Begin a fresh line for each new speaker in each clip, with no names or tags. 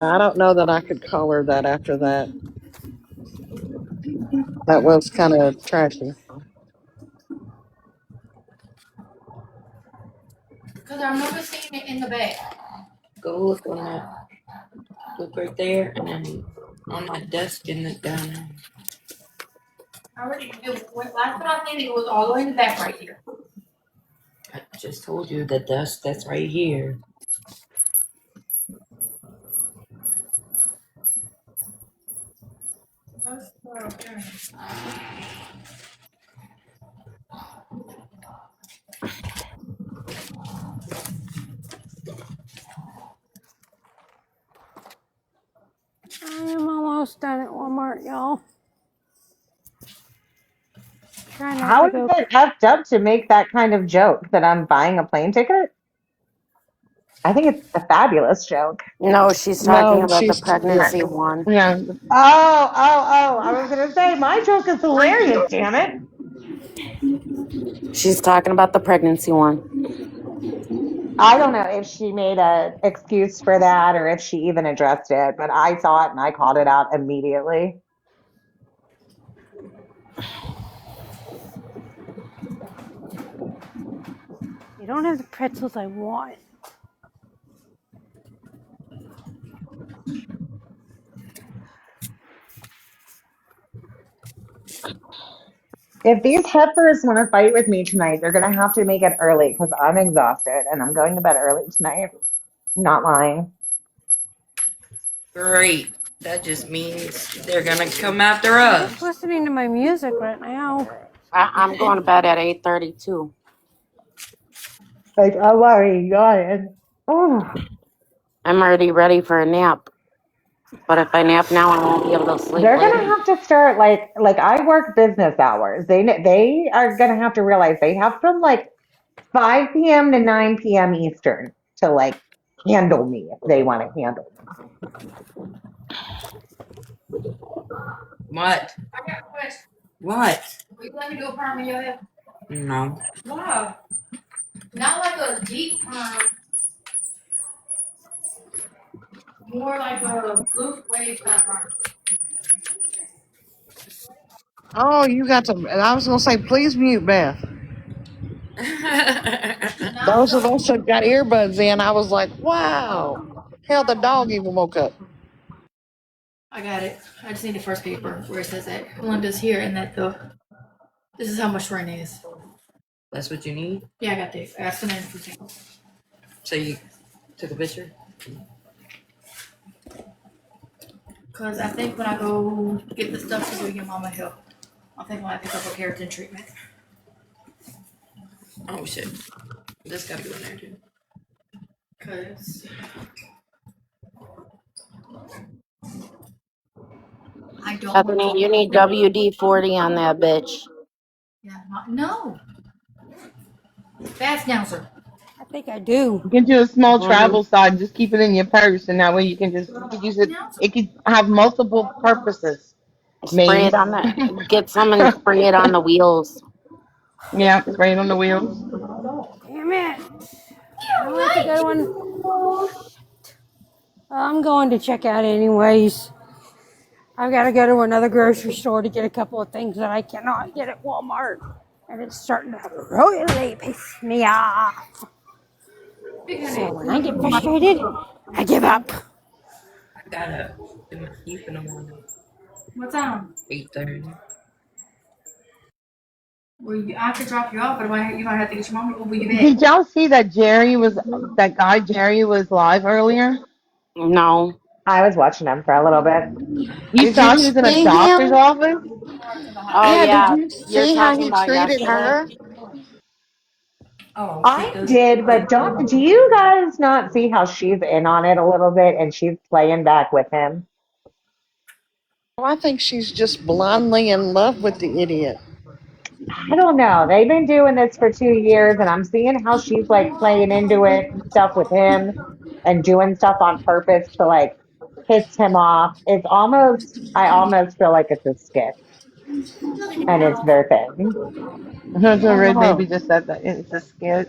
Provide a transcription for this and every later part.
I don't know that I could call her that after that. That was kind of trashy.
Because I remember seeing it in the bag.
Go look on that. Look right there, and then on that desk in the down there.
I already knew. Last time I seen it, it was all the way in the back right here.
I just told you the desk that's right here.
I am almost done at Walmart, y'all. Trying not
How
to
is
go.
it effed up to make that kind of joke that I'm buying a plane ticket? I think it's a fabulous joke.
No, she's talking
No,
about the
she's
pregnancy one.
Yeah.
Oh, I was gonna say my joke is hilarious, damn it.
She's talking about the pregnancy one.
I don't know if she made a excuse for that or if she even addressed it, but I saw it and I called it out immediately.
You don't have the pretzels I want.
If these heifers want to fight with me tonight, they're gonna have to make it early because I'm exhausted and I'm going to bed early tonight. Not lying.
Great. That just means they're gonna come after
I'm just
us.
listening to my music right now. I'm going to bed at 8:32.
Like I'm already yawning. Oh,
I'm already ready for a nap. But if I nap now, I won't be able to sleep
they're gonna
later.
have to start like I work business hours. They are gonna have to realize they have from like 5 p.m. to 9 p.m. Eastern to like handle me if they want to handle
What?
I got a question.
What?
Will you let me do a perm in your hair?
No.
Wow. Not like a deep perm, more like a loose wave kind of perm.
Oh, you got to. And I was gonna say, please mute Beth.
Not
Those of
so.
us that got earbuds in, I was like, wow. Hell, the dog even woke up.
I got it. I just need the first paper where it says that Linda's here and that this is how much rent is.
That's what you need?
Yeah, I got this. I got some info.
So you took a picture?
Cause I think when I go get the stuff to do your mama help, I think when I pick up a keratin treatment.
Oh shit. This gotta go in there too.
Cause I don't want
Bethany, you need WD-40 on that bitch.
Yeah, no. Fast announcer.
I think I do.
You can do a small
Mm-hmm.
travel size. Just keep it in your purse, and that way you could use it.
Announcer.
It could have multiple purposes.
Spray it
Mace.
on the. Get some and spray it on the wheels.
Yeah, it's right on the wheels.
Damn it! I want to go one. I'm going to check out anyways. I've got to go to another grocery store to get a couple of things that I cannot get at Walmart. And it's starting to really piss me off. So when I get frustrated, I give up.
I gotta do my teeth in the morning.
What time?
8:30.
I have to drop you off, but you might have to get your mom. Or will you back?
Did y'all see that guy Jerry was live earlier?
No.
I was watching them for a little bit.
You
Did
saw
you
he was in a
see
doctor's
him?
office?
Oh,
Yeah, did
yeah.
you
You're
see how
talking
he
about
treated
yesterday?
her?
Oh, she
I
does.
did, but don't do you guys not see how she's in on it a little bit and she's playing back with him?
Oh, I think she's just blindly in love with the idiot.
I don't know. They've been doing this for 2 years and I'm seeing how she's like playing into it and stuff with him and doing stuff on purpose to like piss him off. I almost feel like it's a skit and it's their thing.
The red baby
Oh,
just said that it's a skit.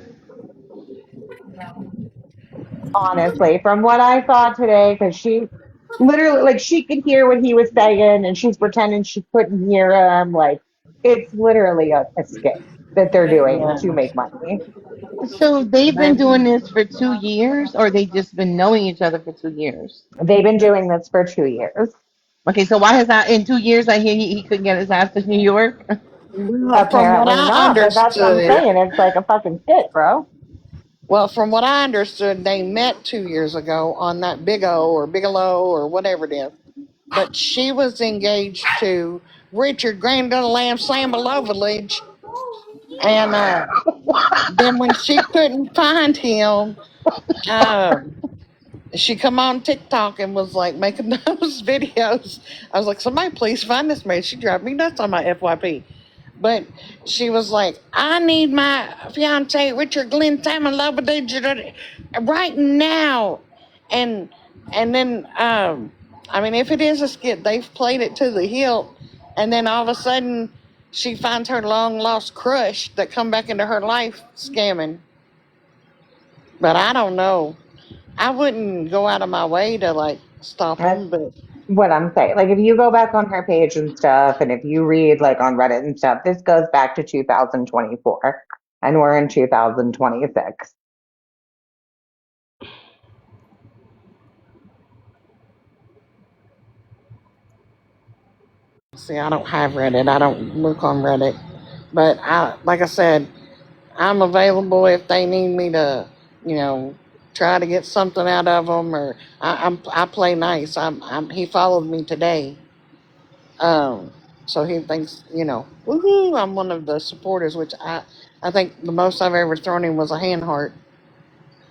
Honestly, from what I saw today, because Literally, like she could hear what he was saying, and she's pretending she couldn't hear him. Like it's literally a skit that they're doing to
Yeah.
make money.
So they've been
They,
doing this for 2 years, or they just been knowing each other for 2 years?
They've been doing this for 2 years.
Okay, so why has that in 2 years? I hear he couldn't get his ass to New York.
well, from what
Apparently
I
not, but that's what I'm
understood,
saying. It's like a fucking skit, bro.
well, from what I understood, they met 2 years ago on that Big O or Bigelow or whatever it is. But she was engaged to Richard Grandon Lamb Sambelovich, and then when she couldn't find him, uh, she come on TikTok and was like making those videos. I was like, somebody please find this man. She drive me nuts on my FYP. But she was like, I need my fiance Richard Glenn Salmon Lovett right now. And then I mean if it is a skit, they've played it to the hilt, and then all of a sudden she finds her long lost crush that come back into her life scamming. But I don't know. I wouldn't go out of my way to like stop
That's
them, but
what I'm saying. Like if you go back on her page and stuff, and if you read like on Reddit and stuff, this goes back to 2024, and we're in 2026.
see, I don't have Reddit. I don't look on Reddit. But like I said, I'm available if they need me to, you know, try to get something out of them, or I play nice. He followed me today, um, so he thinks, woohoo, I'm one of the supporters, which I think the most I've ever thrown him was a hand heart,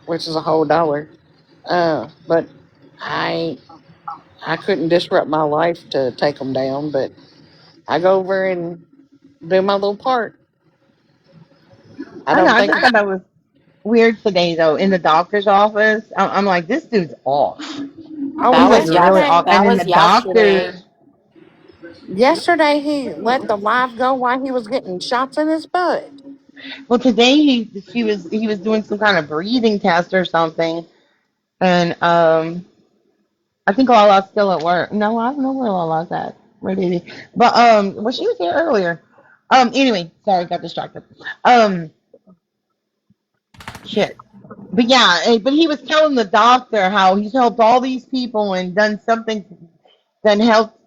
which is a whole dollar. But I I couldn't disrupt my life to take him down, but I go over and do my little part. I
I know.
don't
I
think.
just thought that was weird today, though. In the doctor's office, I'm like, this dude's off.
Oh,
That
He's like
was
really
yesterday,
off. And
that
then
was
the
yesterday.
doctors.
yesterday he let the live go while he was getting shots in his butt.
Well, today he was doing some kind of breathing test or something, and I think Lala's still at work. No, I don't know where Lala's at. Where did he? But well, she was here earlier. Anyway, sorry, got distracted. Um, shit. But yeah, but he was telling the doctor how he's helped all these people and done something, then helped,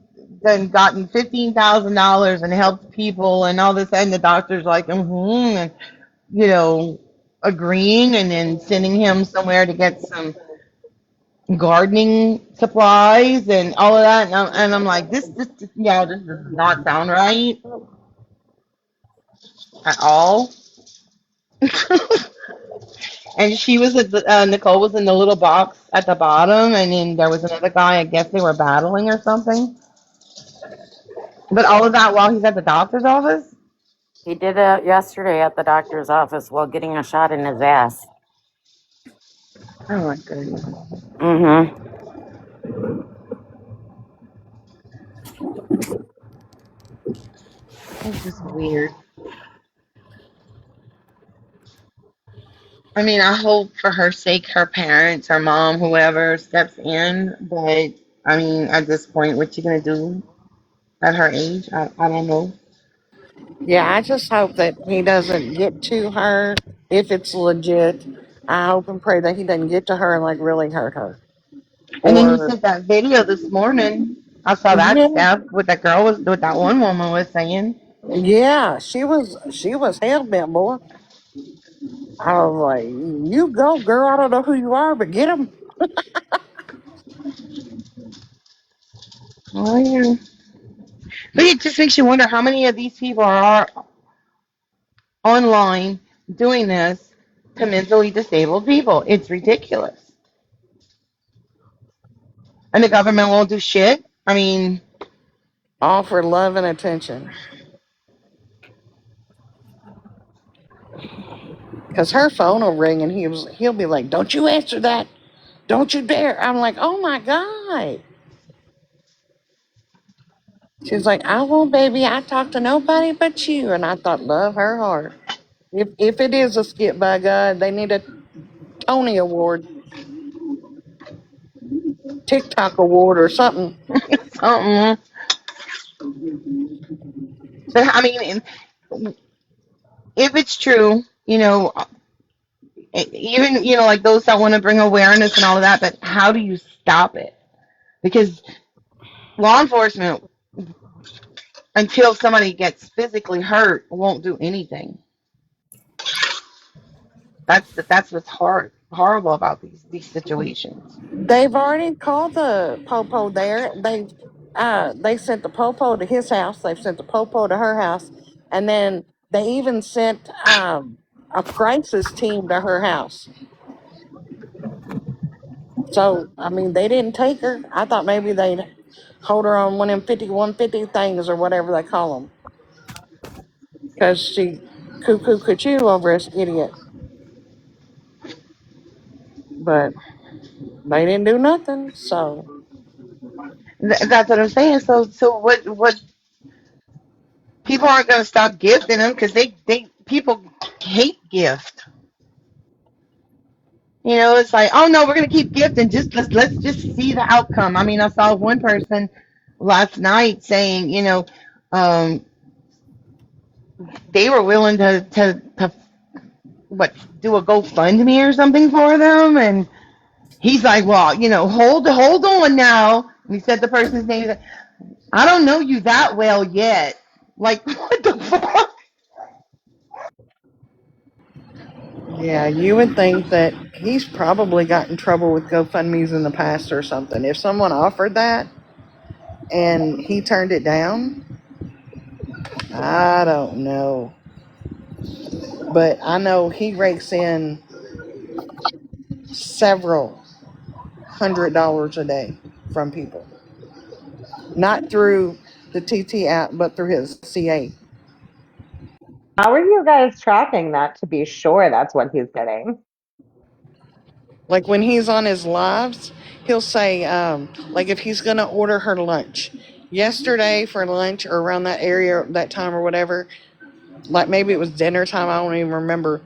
then gotten $15,000 and helped people and all this, and the doctor's like, and you know, agreeing and then sending him somewhere to get some gardening supplies and all of that. And I'm like, yeah, this does not sound right at all. And she was at Nicole was in the little box at the bottom, and then there was another guy. I guess they were battling or something. But all of that while he's at the doctor's office.
He did it yesterday at the doctor's office while getting a shot in his ass.
Oh my goodness,
Mm-hmm.
it's just weird. I mean, I hope for her sake, her parents, her mom, whoever steps in. But I mean, at this point, what you gonna do at her age? I don't know.
Yeah, I just hope that he doesn't get to her if it's legit. I hope and pray that he doesn't get to her and like really hurt her.
And then he
Or
sent that video this morning. I saw that
yeah,
stuff. What that one woman was saying.
yeah, she was hell bent, boy. I was like, you go, girl. I don't know who you are, but get him.
Oh yeah. But it just makes you wonder how many of these people are online doing this to mentally disabled people. It's ridiculous. And the government won't do shit. I mean,
Offer love and attention. Cause her phone will ring and he'll be like, "Don't you answer that! Don't you dare!" I'm like, "Oh my god!" She's like, "I won't, baby. I talk to nobody but you." And I thought, love her heart. If it is a skit, by God, they need a Tony Award. TikTok award or something.
Something. But I mean, if it's true, even like those that want to bring awareness and all of that, but how do you stop it? Because law enforcement, until somebody gets physically hurt, won't do anything. That's what's horrible about these situations.
They've already called the popo there. They sent the popo to his house. They've sent the popo to her house, and then they even sent a crisis team to her house. So I mean, they didn't take her. I thought maybe they'd hold her on one of them 5150 things or whatever they call them, because she cuckoo cuckoo over this idiot. But they didn't do nothing. So
That's what I'm saying. So what people aren't going to stop gifting them because they people hate gift. It's like, oh no, we're going to keep gifting. Just let's just see the outcome. I mean, I saw one person last night saying, um, they were willing to what do a GoFundMe or something for them, and he's like, well, hold on now. And he said the person's name. He's like, I don't know you that well yet. Like, what the fuck?
yeah, you would think that he's probably got in trouble with GoFundMe's in the past or something. If someone offered that and he turned it down, I don't know. But I know he rakes in several $100s a day from people. Not through the TT app, but through his CA.
How are you guys tracking that to be sure that's what he's getting?
Like when he's on his lives, he'll say, like if he's going to order her lunch. Yesterday for lunch or around that area, that time or whatever, like maybe it was dinner time, I don't even remember.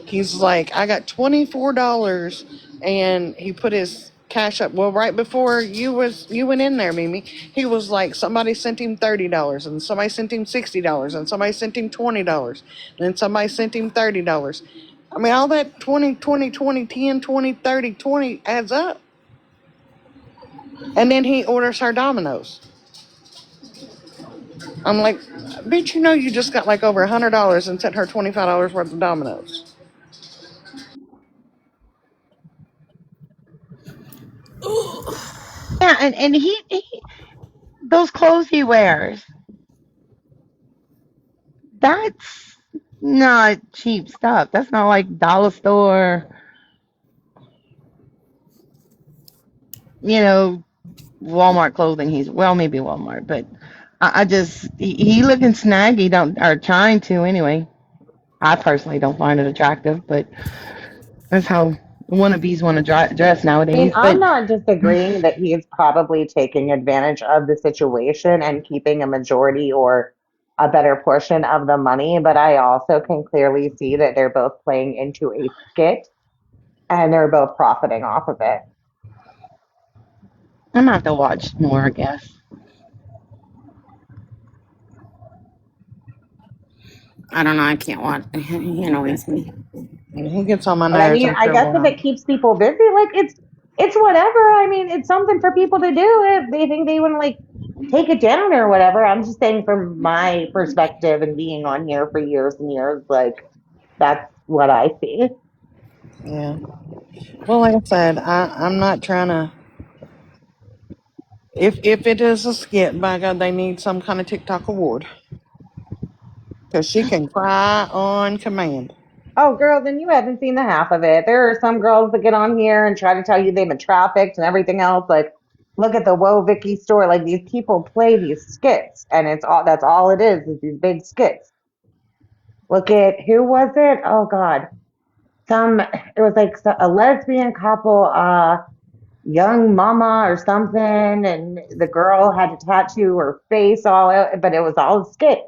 He's like, I got $24, and he put his cash up. Well, right before you went in there, Mimi, he was like, somebody sent him $30, and somebody sent him $60, and somebody sent him $20, and then somebody sent him $30. I mean, all that 20, 20, 20, 10, 20, 30, 20 adds up. And then he orders her Domino's. I'm like, bitch, you just got like over $100 and sent her $25 worth of Domino's.
Yeah, and he those clothes he wears, that's not cheap stuff. That's not like dollar store, you know, Walmart clothing. Maybe Walmart, but I just he looking snaggy. Don't or trying to anyway. I personally don't find it attractive, but that's how wannabes want to dress
I mean,
nowadays.
I'm
But
not disagreeing that he is probably taking advantage of the situation and keeping a majority or a better portion of the money, but I also can clearly see that they're both playing into a skit and they're both profiting off of it.
I'm gonna have to watch more, I guess.
I don't know. I can't watch. He annoys me.
He gets on my
But I
nerves
mean, I
after a
guess if
while.
it keeps people busy, like it's whatever. I mean, it's something for people to do if they think they want to like take it down or whatever. I'm just saying from my perspective and being on here for years and years, like that's what I see.
Yeah. Well, like I said, I'm not trying to. If it is a skit, by God, they need some kind of TikTok award because she can cry on command.
Oh, girl, then you haven't seen the half of it. There are some girls that get on here and try to tell you they've been trafficked and everything else. Like, look at the Whoa Vicky story. Like these people play these skits, and it's all that's all it is these big skits. Look at who was it? Oh God, it was like a lesbian couple, young mama or something, and the girl had to tattoo her face all out, but it was all a skit,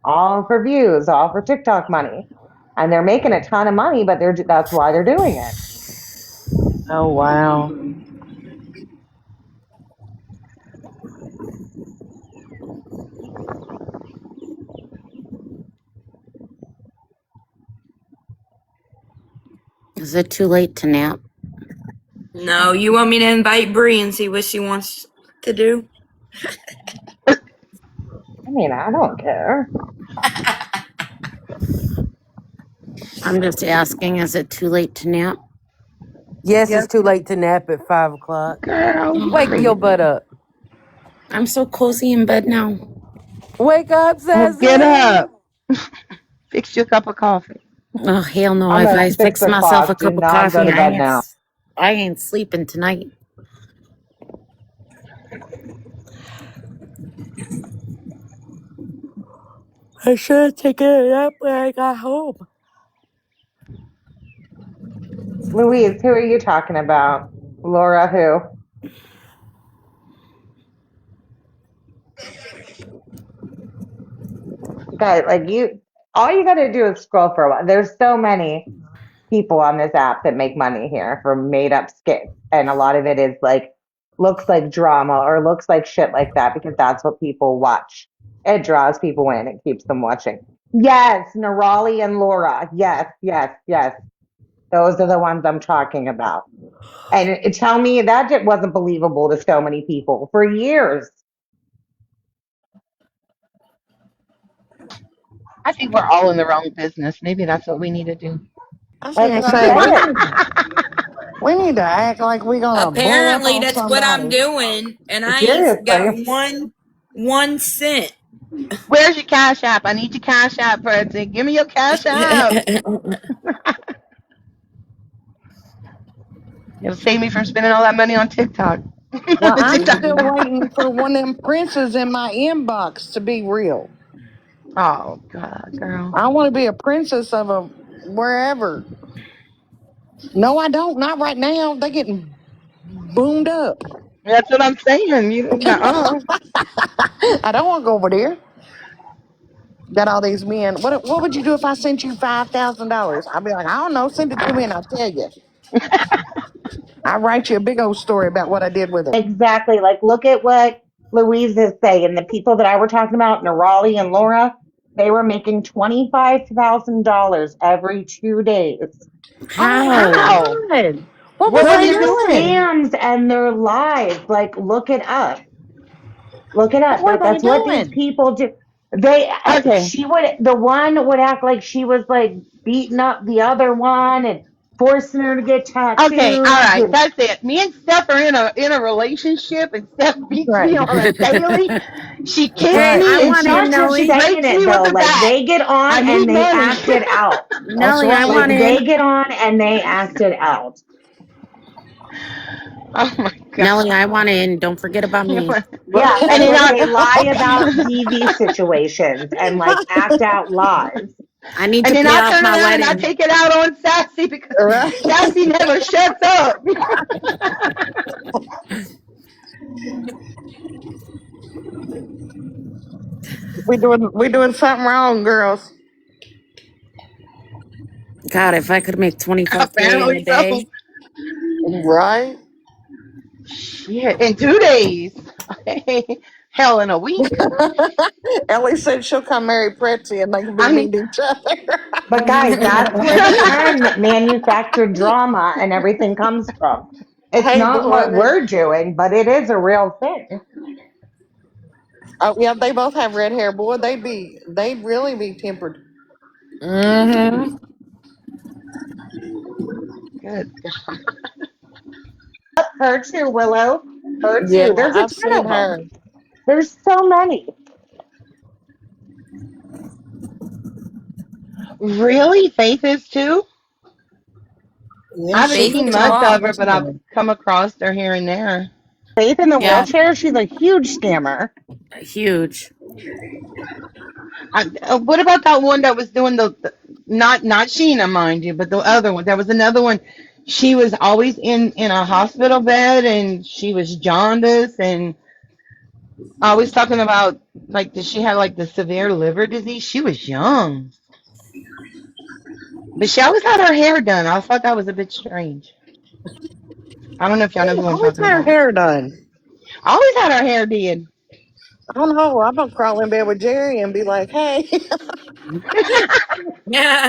all for views, all for TikTok money, and they're making a ton of money, but that's why they're doing it.
Oh wow.
Is it too late to nap?
No, you want me to invite Bree and see what she wants to do?
I mean, I don't care.
I'm just asking, is it too late to nap?
Yes, it's too late to nap at 5 o'clock.
Girl, you
Wake
crazy.
your butt up.
I'm so cozy in bed now.
Wake up,
Well,
Sassy.
get up. Fix you a cup of coffee.
Oh, hell no.
I'm
If
at
I
6
fix myself a
o'clock. Do
cup of
not go
coffee,
to bed now.
I ain't sleeping tonight.
I should have taken a nap when I got home.
Louise, who are you talking about? Laura, who? Guys, like all you got to do is scroll for a while. There's so many people on this app that make money here from made up skits. And a lot of it is like, looks like drama or looks like shit like that because that's what people watch. It draws people in, it keeps them watching. Yes, Nerali and Laura. Yes, yes, yes. Those are the ones I'm talking about. And tell me that just wasn't believable to so many people for years.
I think we're all in the wrong business. Maybe that's what we need to do.
I was
Like
gonna
I
say
said,
we need to act like we're gonna blow up
Apparently,
on
that's what I'm
somebody.
doing, and I ain't got
seriously.
one cent.
Where's your cash app? I need your cash app, Pretzi. Give me your cash app. It'll save me from spending all that money on TikTok.
Well,
The
I'm
TikTok.
still waiting for one of them princes in my inbox to be real.
Oh God, girl.
I want to be a princess of a wherever. No, I don't. Not right now. They're getting boomed up.
That's what I'm saying. You know.
I don't want to go over there. Got all these men. What would you do if I sent you $5,000? I'd be like, I don't know. Send it to me and I'll tell you. I write you a big old story about what I did with it.
Exactly. Like, look at what Louise is saying. The people that I were talking about, Nerali and Laura, they were making $25,000 every 2 days.
Oh my
How?
How?
God. What
What
was
are
Look
I
they
at the
doing?
doing?
scams and their lives. Like, look it up. Look it
What
up.
were they
That's what these
doing?
people do. They,
Okay.
she would, the one would act like she was like beating up the other one and forcing her to get
Okay, all
tattoos.
right,
And
that's it. Me and Steph are in a relationship, and Steph beats
Right.
me on a daily. She kicks
Hey,
Right.
I
me, and
it's
want
she
in,
not just
she
Nelly.
saying
breaks
it
me with
though.
the
Like
bat.
they get
I
on and
need
they
money.
act it out.
That's
Nelly, I
right.
want
Like
in.
they get on and they act it out.
Oh my god.
Nelly, I want in. Don't forget about me.
Yeah,
And
and
then
like
I
they lie about DV situations and like act out lies.
I need
and
to
then
pay
I
off
turn
my
around and I
wedding.
take it out on Sassy because
Right.
Sassy never shuts up.
We doing something wrong, girls.
God, if I could make 25K in a
Apparently so.
day.
Right.
Shit, in 2 days. Hell, in a week.
Ellie said she'll come marry Pretzi and they can be
I
mean
mean,
to each other.
But guys, that's where the manufactured drama and everything comes from. It's
Hey,
not what
boy.
we're doing, but it is a real thing.
Oh yeah, they both have red hair. Boy, they'd really be tempered.
Mm-hmm.
good.
Her too, Willow. Her
Yeah,
too. There's a
I've
ton
seen
of them.
her.
There's so many.
Really? Faith is too? I
Yeah,
haven't
she
Faith
seen
is
is
much
all
of
wild
her,
kinds
but
of
I've
money.
come across her here and there.
Faith in the
Yeah,
wheelchair, she's a huge scammer.
huge.
What about that one that was doing the not Sheena, mind you, but the other one? There was another one. She was always in a hospital bed, and she was jaundiced, and always talking about like that she had like the severe liver disease. She was young, but she always had her hair done. I thought that was a bit strange. I don't know if y'all know
She
who I'm
always
talking
had her
about.
hair done.
Always had her hair did.
I don't know. I'm gonna crawl in bed with Jerry and be like, "Hey,
yeah.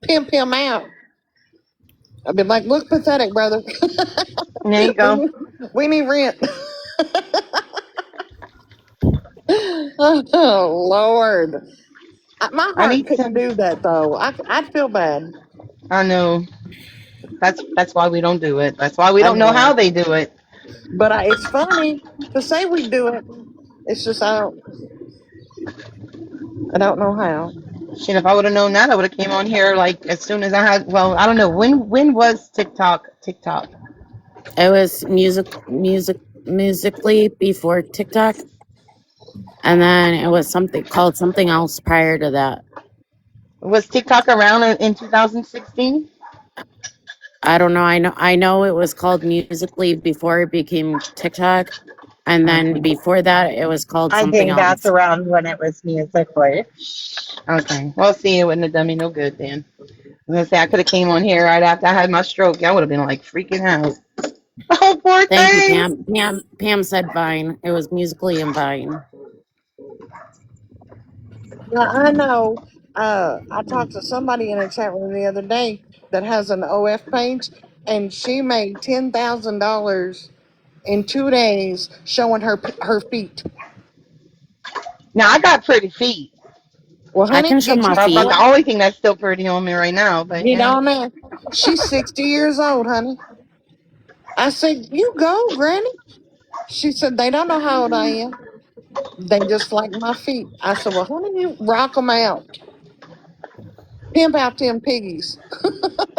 pimp him out." I've been like, look pathetic, brother.
There you
we
go.
need, we need rent. Oh Lord, my
I
heart
need
couldn't
to.
do that though. I'd feel bad.
I know. That's why we don't do it. That's why we
I
don't know how
know,
they do it.
but it's funny to say we do it. It's just I don't know how.
Shit, if I would have known that, I would have came on here like as soon as I had. Well, I don't know when was TikTok.
It was musically before TikTok, and then it was something called something else prior to that.
Was TikTok around in 2016?
I don't know. I know it was called musically before it became TikTok, and then
Okay.
before that it was called
I
something
think that's
else.
around when it was musically.
Okay. Well, see, it wouldn't have done me no good then. I was gonna say I could have came on here right after I had my stroke. I would have been like freaking out. Oh, poor
Thank you,
thing.
Pam. Pam said Vine. It was musically and Vine.
Now, I know. I talked to somebody in a chat room the other day that has an OF page, and she made $10,000 in 2 days showing her feet.
Now I got pretty feet.
Well,
I
honey,
can show
get
my
you
That's
some
about the
feet.
wax.
only thing that's still pretty on me right now. But
Get
yeah.
on there. She's 60 years old, honey. I said, "You go, Granny." She said, "They don't know how old I am. They just like my feet." I said, "Well, honey, you rock them out, pimp out them piggies."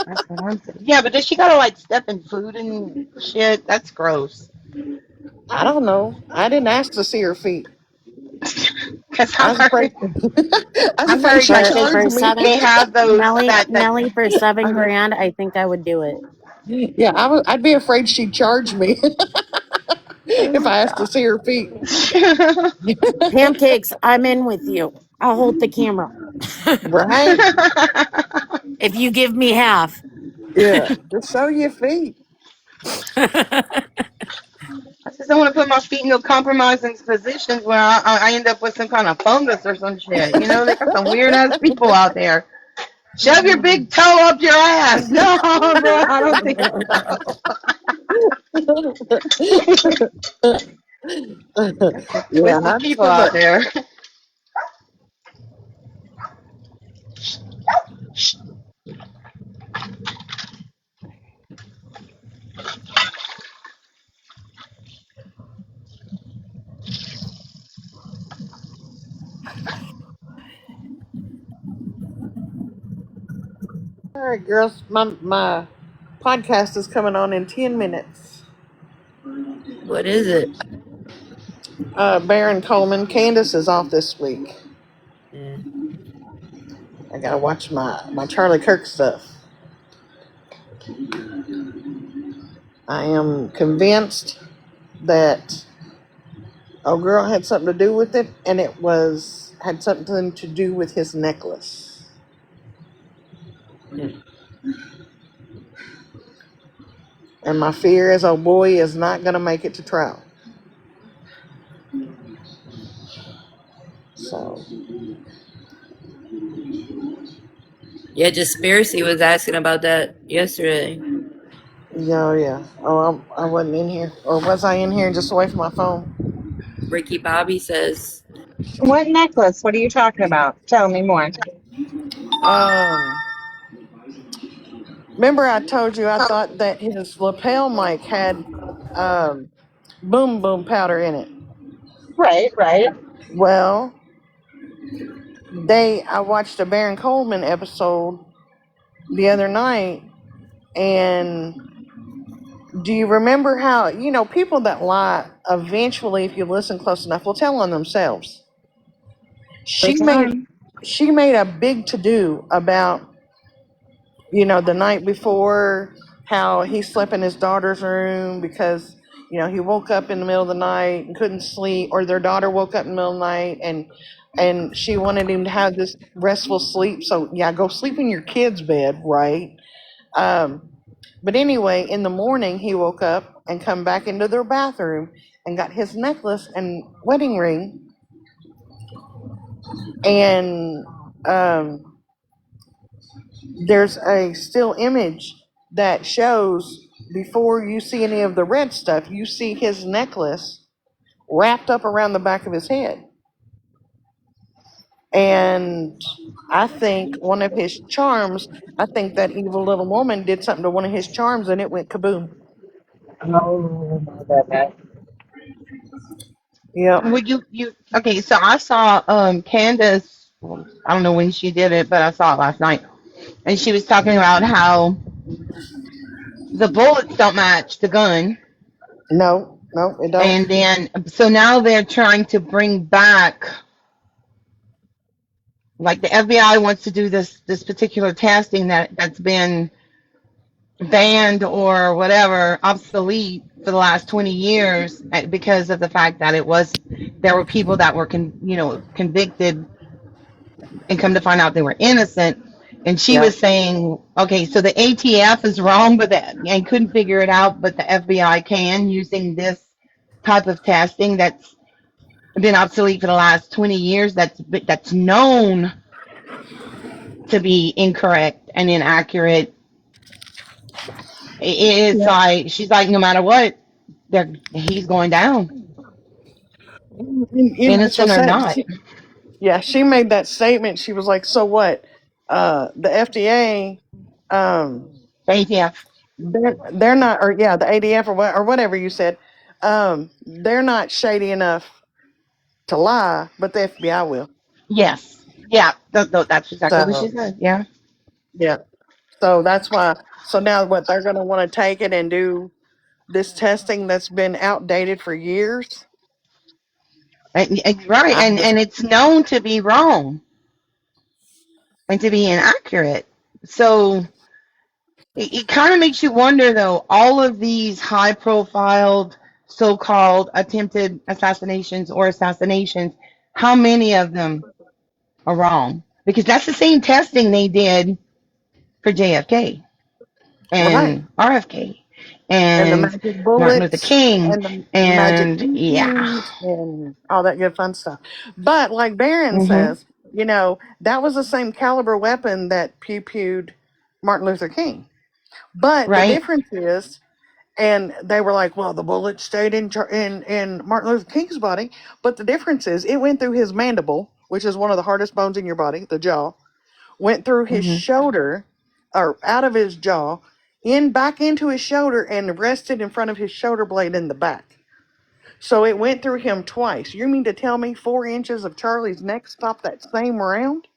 That's what I'm saying. Yeah, but does she gotta like step in food and shit? That's gross.
I don't know. I didn't ask to see her feet.
Cause
I
I've
was afraid.
heard,
I was
I've
afraid
heard
she'd
like
charge
For
me.
seven,
they have those that
Melly, for
I,
7 grand, I think I would do it.
yeah, I'd be afraid she'd charge me if
oh
I asked to
god.
see her feet.
Pancakes, I'm in with you. I'll hold the camera.
Right?
If you give me half.
Yeah. Just show your feet.
I just don't want to put my feet in no compromising positions where I end up with some kind of fungus or some shit. You know, they got some weird ass people out there. Shove your big toe up your ass. No, bro, I don't think so. Some
Yeah,
twisted
not
people
so
out
much.
there.
All right, girls. My podcast is coming on in 10 minutes.
What is it?
Baron Coleman. Candace is off this week.
Yeah.
I gotta watch my Charlie Kirk stuff. I am convinced that old girl had something to do with it, and it had something to do with his necklace.
Yeah.
And my fear is, oh boy, is not gonna make it to trial. So
Yeah, just Spiracy was asking about that yesterday.
yeah, yeah. Oh, I wasn't in here, or was I in here just away from my phone?
Ricky Bobby says,
What necklace? What are you talking about? Tell me more.
Um, remember I told you I thought that his lapel mic had um, boom boom powder in it.
Right, right.
Well, I watched a Baron Coleman episode the other night, and do you remember how people that lie eventually, if you listen close enough, will tell on themselves.
Every
She made
time.
she made a big to do about the night before, how he slept in his daughter's room because he woke up in the middle of the night and couldn't sleep, or their daughter woke up in the middle of the night and she wanted him to have this restful sleep. So yeah, go sleep in your kid's bed, right? um but anyway, in the morning he woke up and come back into their bathroom and got his necklace and wedding ring, and there's a still image that shows before you see any of the red stuff, you see his necklace wrapped up around the back of his head. And I think one of his charms, I think that evil little woman did something to one of his charms and it went kaboom.
Oh my goodness.
Yep.
Would you okay, so I saw Candace, I don't know when she did it, but I saw it last night. And she was talking about how the bullets don't match the gun.
No, no, it don't.
And then so now they're trying to bring back, like the FBI wants to do this particular testing that's been banned or whatever, obsolete for the last 20 years because of the fact that there were people that were convicted and come to find out they were innocent. And she
Yeah.
was saying, okay, so the ATF is wrong, but and couldn't figure it out, but the FBI can, using this type of testing that's been obsolete for the last 20 years, that's known to be incorrect and inaccurate. It's
Yeah.
like she's like, no matter what, he's going down,
So
innocent or
sad.
not.
Yeah, she made that statement. She was like, "So what? The FDA, um,
ATF,
they're not, or yeah, the ADF or whatever you said, they're not shady enough to lie, but the FBI will."
yes, yeah, that's exactly what she
So
said. Yeah,
yeah, so that's why. So now what they're going to want to take it and do this testing that's been outdated for years.
right,
I just
and it's known to be wrong and to be inaccurate. So it kind of makes you wonder, though, all of these high profiled so called attempted assassinations or assassinations, how many of them are wrong? Because that's the same testing they did for JFK
right.
and RFK
And the
and
magic
Martin Luther
bullets
King
and the magic
and yeah.
pew and all that good fun stuff. But like Barron
Hmm.
says, that was the same caliber weapon that pew pewed Martin Luther King. But the
Right?
difference is, and they were like, well, the bullet stayed in Martin Luther King's body. But the difference is, it went through his mandible, which is one of the hardest bones in your body, the jaw, went through his
Hmm.
shoulder or out of his jaw, in back into his shoulder and rested in front of his shoulder blade in the back. So it went through him twice. You mean to tell me 4 inches of Charlie's neck stopped that same round?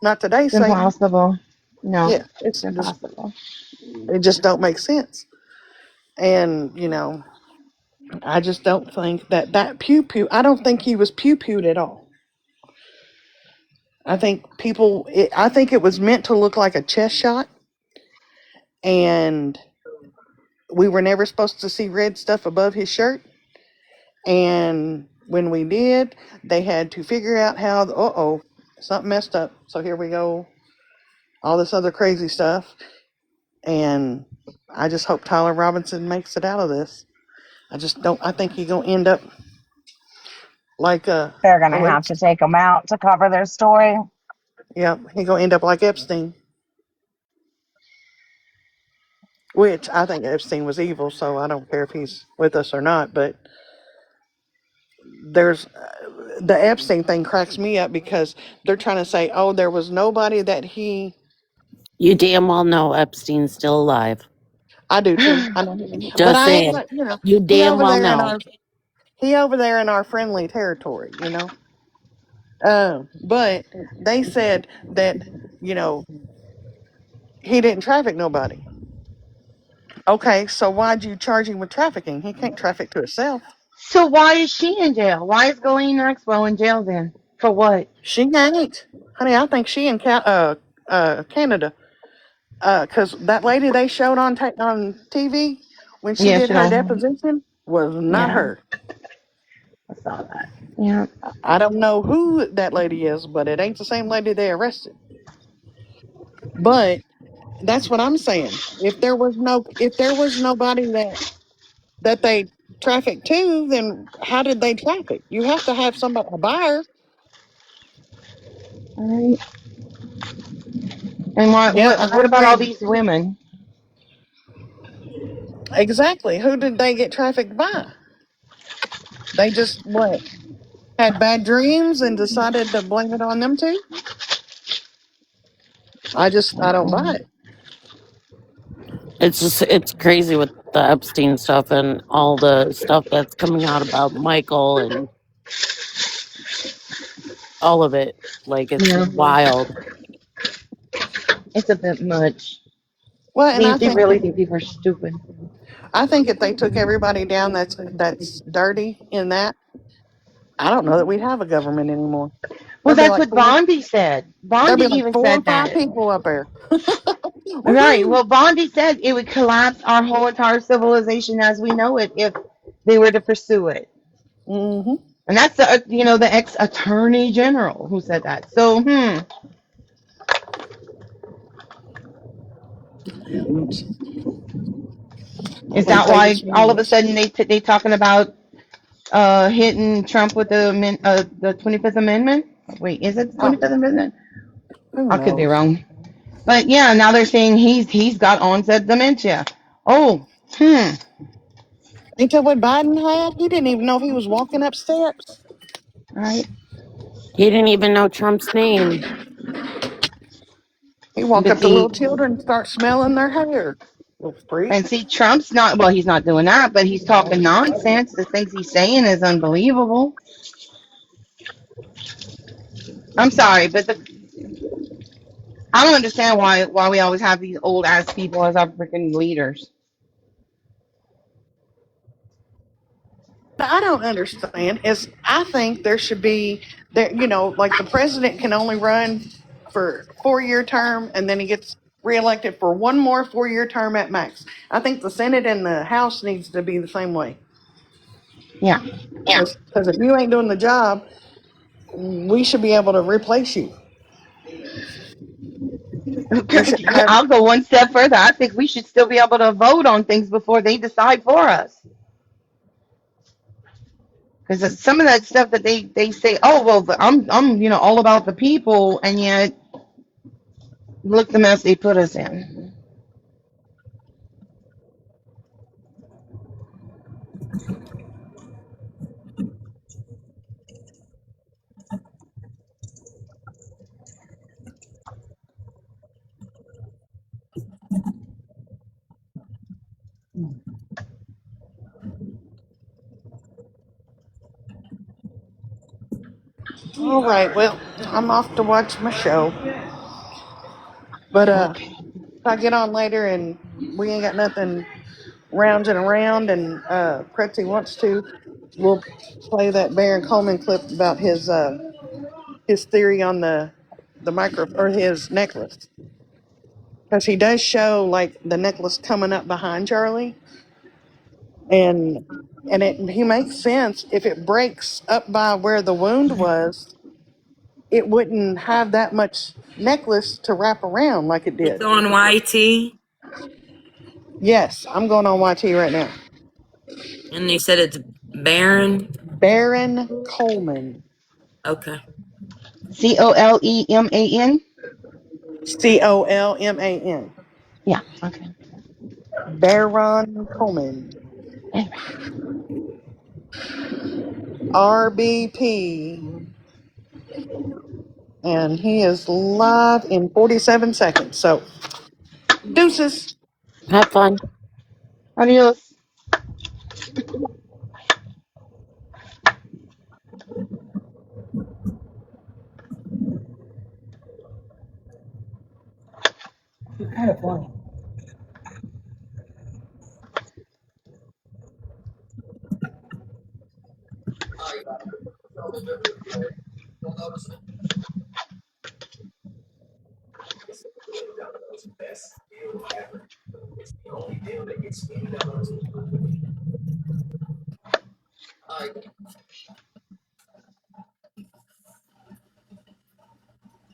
Not today,
It's
Satan.
impossible. No,
Yeah,
it's impossible.
it just don't make sense. And I just don't think that pew pew. I don't think he was pew pewed at all. I think it was meant to look like a chest shot, and we were never supposed to see red stuff above his shirt. And when we did, they had to figure out how, something messed up. So here we go, all this other crazy stuff. And I just hope Tyler Robinson makes it out of this. I just don't, I think he's going to end up like,
They're gonna
oh,
have to take them out to cover their story.
yeah, he's going to end up like Epstein, which I think Epstein was evil. So I don't care if he's with us or not. But there's the Epstein thing cracks me up because they're trying to say, oh, there was nobody that he.
You damn well know Epstein's still alive.
I do too. I know, but
Just
I ain't.
saying. You
He
damn
over
well
there in
know.
our friendly territory. But they said that you know he didn't traffic nobody. Okay, so why'd you charge him with trafficking? He can't traffic to himself.
So why is she in jail? Why is Ghislaine Maxwell in jail then? For what?
She ain't, honey. I think she in Canada. Because that lady they showed on TV when she
Yeah,
did
she
her
don't.
deposition was not
Yeah,
her.
I saw that. Yeah.
I don't know who that lady is, but it ain't the same lady they arrested. But that's what I'm saying. If there was nobody that they trafficked to, then how did they traffic? You have to have somebody a buyer.
All right. And what
Yeah,
what
and I
what about all
agree.
these women?
Exactly. Who did they get trafficked by? They just what? Had bad dreams and decided to blame it on them too? I don't buy it.
It's just it's crazy with the Epstein stuff and all the stuff that's coming out about Michael and all of it. Like it's
Yeah,
wild.
it's a bit much.
Well, and
They really think people are stupid.
I think if they took everybody down that's dirty in that, I don't know that we'd have a government anymore.
Well,
There'd be
that's
like
what Bondi said.
there'd
Bondi
be like
even
4 or 5
said that.
people up there.
Right.
Woohoo!
Well, Bondi said it would collapse our whole entire civilization as we know it if they were to pursue it.
Mm-hmm.
And that's the ex attorney general who said that. So, is
Hopefully
that
they
why all of a
change.
sudden they talking about hitting Trump with the 25th Amendment? Wait, is it the
Oh,
25th Amendment?
who
I could be
knows?
wrong. But yeah, now they're saying he's got onset dementia. Oh,
Ain't that what Biden had? He didn't even know if he was walking up steps.
right.
He didn't even know Trump's name.
He walk
But
up to
see,
little children and start smelling their hair. Little freak.
and see, Trump's not, well, he's not doing that, but he's talking nonsense. The things he's saying is unbelievable. I'm sorry, but I don't understand why we always have these old ass people as our freaking leaders.
But I don't understand is I think there should be there like the president can only run for 4 year term and then he gets reelected for one more 4 year term at max. I think the Senate and the House needs to be the same way.
Yeah.
Because if you ain't doing the job, we should be able to replace you. We should have
I'll go one step further. I think we should still be able to vote on things before they decide for us. Because some of that stuff that they say, oh well, I'm all about the people, and yet look the mess they put us in.
all right. Well, I'm off to watch my show. But
Okay.
if I get on later and we ain't got nothing rounds and around and Pretzi wants to, we'll play that Baron Coleman clip about his theory on the micro or his necklace because he does show like the necklace coming up behind Charlie and he makes sense if it breaks up by where the wound was, it wouldn't have that much necklace to wrap around like it
It's
did.
on YT,
Yes, I'm going on YT right now.
and they said it's Baron.
Baron Coleman.
Okay.
Coleman.
Coleman.
Yeah. Okay.
Baron Coleman.
Anyway,
RBP. And he is live in 47 seconds. So, deuces.
Have fun.
adios.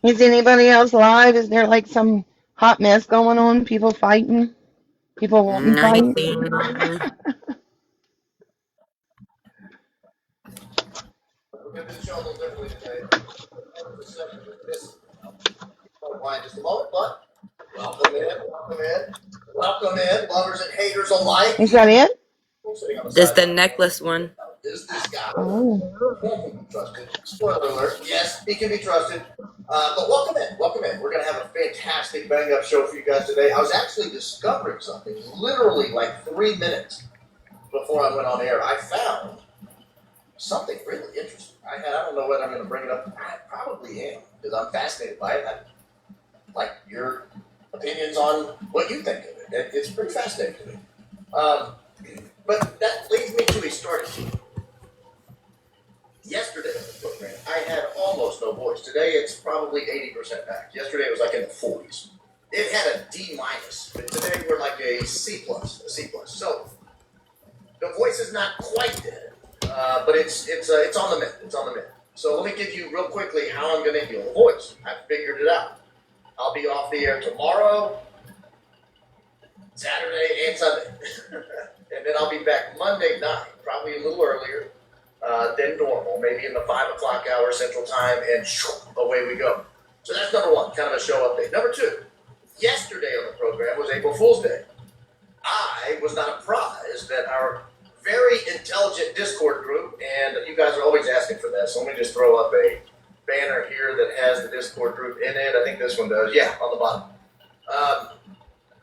Is anybody else live? Is there like some hot mess going on? People fighting? People wanting to fight?
Nothing.
Welcome in, lovers and haters alike.
Is that it?
This the necklace one.
Is this guy?
Oh.
Can be trusted. Spoiler alert. Yes, he can be trusted. But welcome in. Welcome in. We're going to have a fantastic bang up show for you guys today. I was actually discovering something literally like 3 minutes before I went on air. I found something really interesting. I don't know whether I'm going to bring it up. I probably am because I'm fascinated by it. I like your opinions on what you think of it. It's pretty fascinating to me. But that leads me to a starting point. Yesterday on the program, I had almost no voice. Today it's probably 80% back. Yesterday it was like in the 40s. It had a D minus, but today we're like a C plus, So the voice is not quite dead, but it's on the mend. It's on the mend. So let me give you real quickly how I'm going to heal the voice. I figured it out. I'll be off the air tomorrow, Saturday, and Sunday. And then I'll be back Monday night, probably a little earlier than normal, maybe in the 5 o'clock hour Central Time, and away we go. So that's number one, kind of a show update. Number two, yesterday on the program was April Fool's Day. I was not apprised that our very intelligent Discord group, and you guys are always asking for this, so let me just throw up a banner here that has the Discord group in it. I think this one does. Yeah, on the bottom.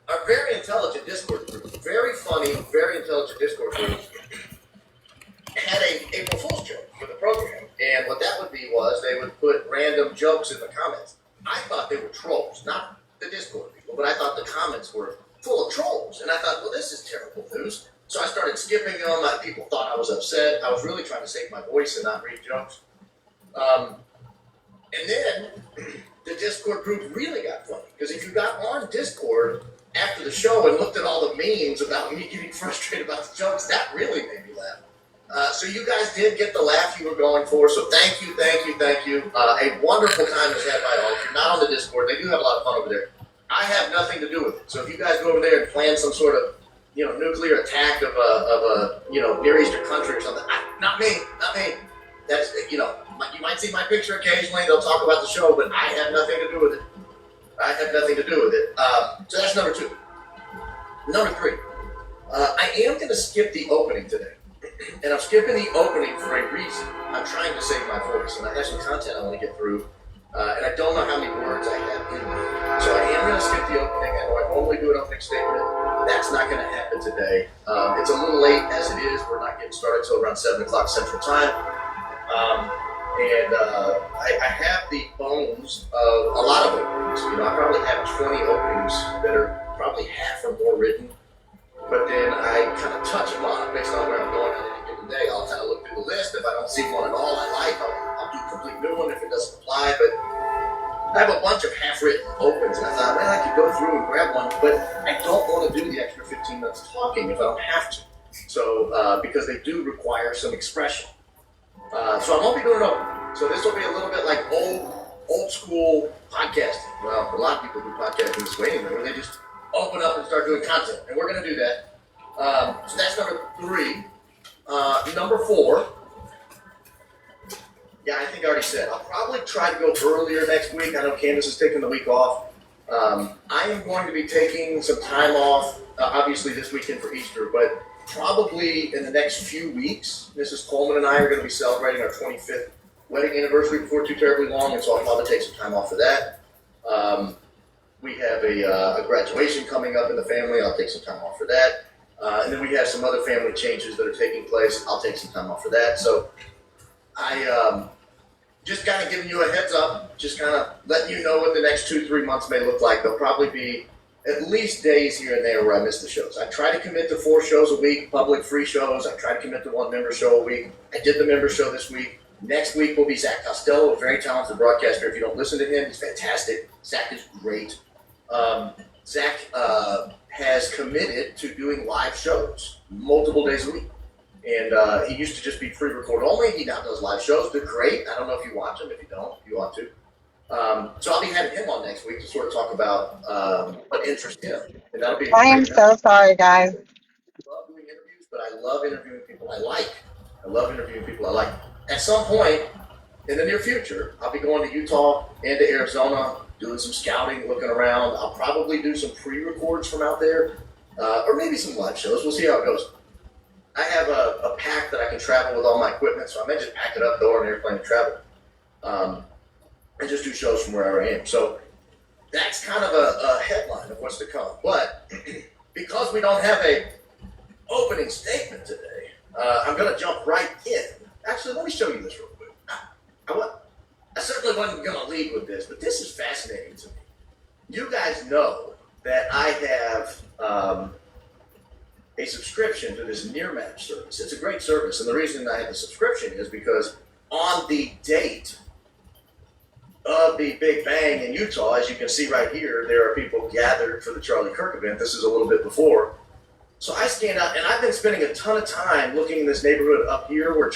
Our very intelligent Discord group, very funny, very intelligent Discord group, had a April Fool's joke for the program. And what that would be was they would put random jokes in the comments. I thought they were trolls, not the Discord people, but I thought the comments were full of trolls. And I thought, well, this is terrible news. So I started skipping them. People thought I was upset. I was really trying to save my voice and not read jokes. And then the Discord group really got funny. Because if you got on Discord after the show and looked at all the memes about me getting frustrated about the jokes, that really made me laugh. So you guys did get the laugh you were going for. So thank you. A wonderful time was had by all. If you're not on the Discord, they do have a lot of fun over there. I have nothing to do with it. So if you guys go over there and plan some sort of nuclear attack of a Near Eastern country or something, not me. That's you might see my picture occasionally. They'll talk about the show, but I have nothing to do with it. So that's number two. Number three, I am going to skip the opening today. And I'm skipping the opening for a reason. I'm trying to save my voice, and I have some content I want to get through, and I don't know how many words I have in me. So I am going to skip the opening. I know I normally do an opening statement. That's not going to happen today. It's a little late as it is. We're not getting started till around 7 o'clock Central Time. I have the bones of a lot of openings. I probably have 20 openings that are probably half or more written. But then I kind of touch them up based on where I'm going on any given day. I'll kind of look through the list. If I don't see one at all I like, I'll do a complete new one if it doesn't apply. But I have a bunch of half-written opens, and I thought, I could go through and grab one, but I don't want to do the extra 15 minutes talking if I don't have to. So, because they do require some expression. So I won't be doing it open. So this will be a little bit like old school podcasting. Well, a lot of people do podcasting this way anyway, where they just open up and start doing content, and we're going to do that. So that's number three. Number four. Yeah, I think I already said. I'll probably try to go earlier next week. I know Candace is taking the week off. I am going to be taking some time off, obviously this weekend for Easter, but probably in the next few weeks, Mrs. Coleman and I are going to be celebrating our 25th wedding anniversary before too terribly long, and so I'll probably take some time off for that. We have a graduation coming up in the family. I'll take some time off for that. And then we have some other family changes that are taking place. I'll take some time off for that. So I just kind of giving you a heads up, just kind of letting you know what the next 2-3 months may look like. There'll probably be at least days here and there where I miss the shows. I try to commit to 4 shows a week, public free shows. I try to commit to 1 member show a week. I did the member show this week. Next week will be Zach Costello, a very talented broadcaster. If you don't listen to him, he's fantastic. Zach is great. Zach has committed to doing live shows multiple days a week. And he used to just be pre-record only. He now does live shows. They're great. I don't know if you watch them. If you don't, you ought to. So I'll be having him on next week to sort of talk about what interests him. And that'll be.
I am so sorry, guys.
I love doing interviews, but I love interviewing people I like. I love interviewing people I like. At some point in the near future, I'll be going to Utah and to Arizona, doing some scouting, looking around. I'll probably do some pre-records from out there. or maybe some live shows. We'll see how it goes. I have a pack that I can travel with all my equipment, so I may just pack it up, go on an airplane and travel, and just do shows from wherever I am. So that's kind of a headline of what's to come. But because we don't have a opening statement today, I'm going to jump right in. Actually, let me show you this real quick. I certainly wasn't going to lead with this, but this is fascinating to me. You guys know that I have a subscription to this near match service. It's a great service, and the reason I have the subscription is because on the date of the Big Bang in Utah, as you can see right here, there are people gathered for the Charlie Kirk event. This is a little bit before. So I stand out, and I've been spending a ton of time looking in this neighborhood up here where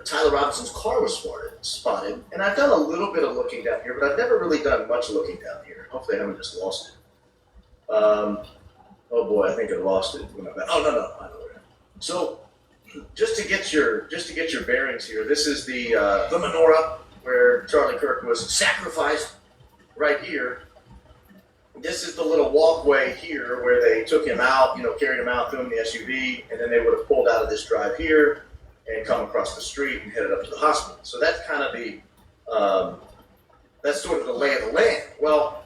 Tyler Robinson's car was spotted. And I've done a little bit of looking down here, but I've never really done much looking down here. Hopefully I haven't just lost it. Oh boy, I think I lost it. Oh no, I know where. So just to get your bearings here, this is the menorah where Charlie Kirk was sacrificed right here. This is the little walkway here where they took him out, carried him out, threw him in the SUV, and then they would have pulled out of this drive here and come across the street and headed up to the hospital. So that's kind of that's sort of the lay of the land. Well,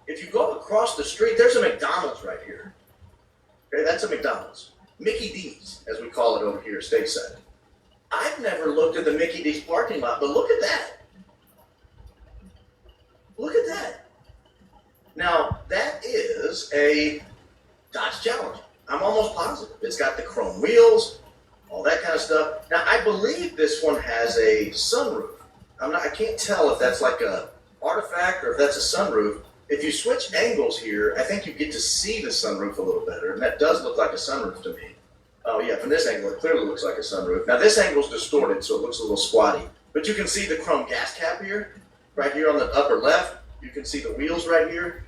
if you go across the street, there's a McDonald's right here. Okay, that's a McDonald's. Mickey D's, as we call it over here stateside. I've never looked at the Mickey D's parking lot, but look at that. Look at that. Now, that is a Dodge Challenger. I'm almost positive. It's got the chrome wheels, all that kind of stuff. Now, I believe this one has a sunroof. I can't tell if that's like a artifact or if that's a sunroof. If you switch angles here, I think you get to see the sunroof a little better, and that does look like a sunroof to me. Oh yeah, from this angle, it clearly looks like a sunroof. Now this angle's distorted, so it looks a little squatty, but you can see the chrome gas cap here, right here on the upper left. You can see the wheels right here.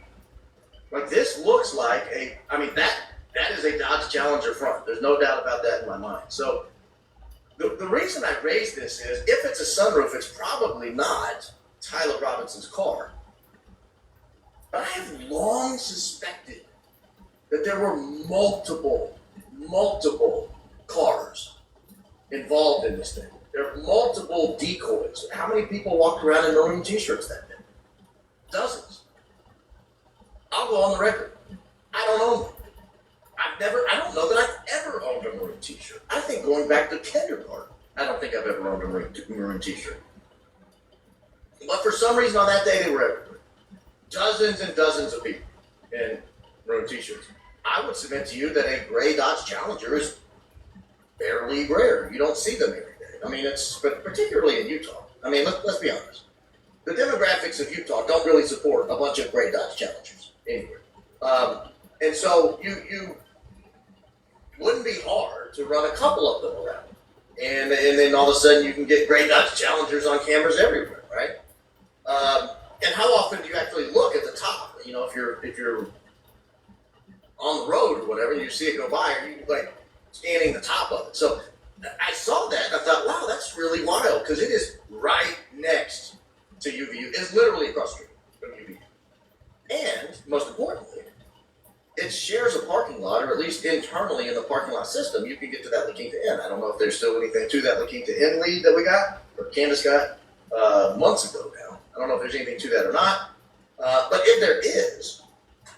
Like this looks like that is a Dodge Challenger front. There's no doubt about that in my mind. So the reason I raised this is, if it's a sunroof, it's probably not Tyler Robinson's car. But I have long suspected that there were multiple cars involved in this thing. There are multiple decoys. How many people walked around in maroon t-shirts that day? Dozens. I'll go on the record. I don't own them. I don't know that I've ever owned a maroon t-shirt. I think going back to kindergarten, I don't think I've ever owned a maroon t-shirt. But for some reason on that day, they were everywhere. Dozens and dozens of people in maroon t-shirts. I would submit to you that a gray Dodge Challenger is fairly rare. You don't see them every day. I mean, but particularly in Utah. I mean, let's be honest. The demographics of Utah don't really support a bunch of gray Dodge Challengers anywhere. And so you wouldn't be hard to run a couple of them around. And then all of a sudden you can get gray Dodge Challengers on cameras everywhere, right? And how often do you actually look at the top? If you're on the road or whatever, and you see it go by, or you like scanning the top of it. So I saw that and I thought, wow, that's really wild, because it is right next to UVU. It's literally across the street from UVU. And most importantly, it shares a parking lot, or at least internally in the parking lot system, you can get to that La Quinta Inn. I don't know if there's still anything to that La Quinta Inn lead that we got, or Candace got months ago now. I don't know if there's anything to that or not. But if there is,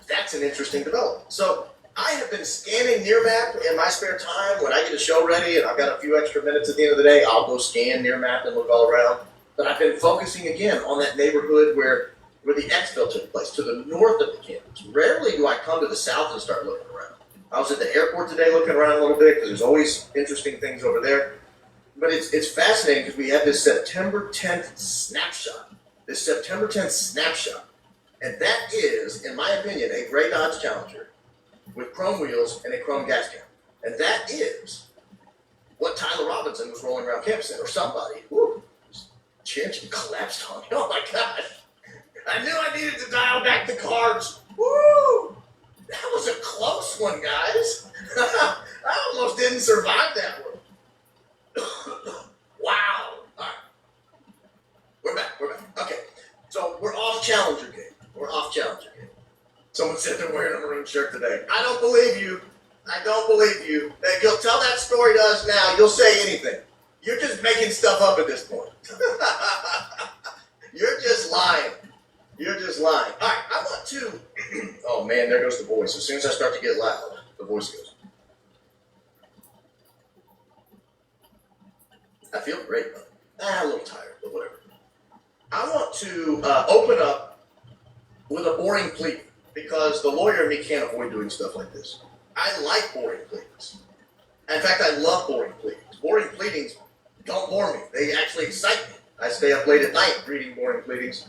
that's an interesting development. So I have been scanning Nearmap in my spare time. When I get a show ready and I've got a few extra minutes at the end of the day, I'll go scan Nearmap and look all around. But I've been focusing again on that neighborhood where the exfil took place, to the north of the campus. Rarely do I come to the south and start looking around. I was at the airport today looking around a little bit, because there's always interesting things over there. But it's fascinating, because we have this September 10th snapshot. And that is, in my opinion, a gray Dodge Challenger with chrome wheels and a chrome gas cap. And that is what Tyler Robinson was rolling around campus in, or somebody. Woo! Chair collapsed on me. Oh my gosh. I knew I needed to dial back the carbs. Woo! That was a close one, guys. I almost didn't survive that one. Wow. All right. We're back. Okay. So we're off Challenger game. Someone said they're wearing a shirt today. I don't believe you. I don't believe you. If you'll tell that story to us now, you'll say anything. You're just making stuff up at this point. You're just lying. You're just lying. All right, I want to. Oh man, there goes the voice. As soon as I start to get loud, the voice goes. I feel great, though. A little tired, but whatever. I want to open up with a boring plea because the lawyer in me can't avoid doing stuff like this. I like boring pleadings. In fact, I love boring pleadings. Boring pleadings don't bore me. They actually excite me. I stay up late at night reading boring pleadings,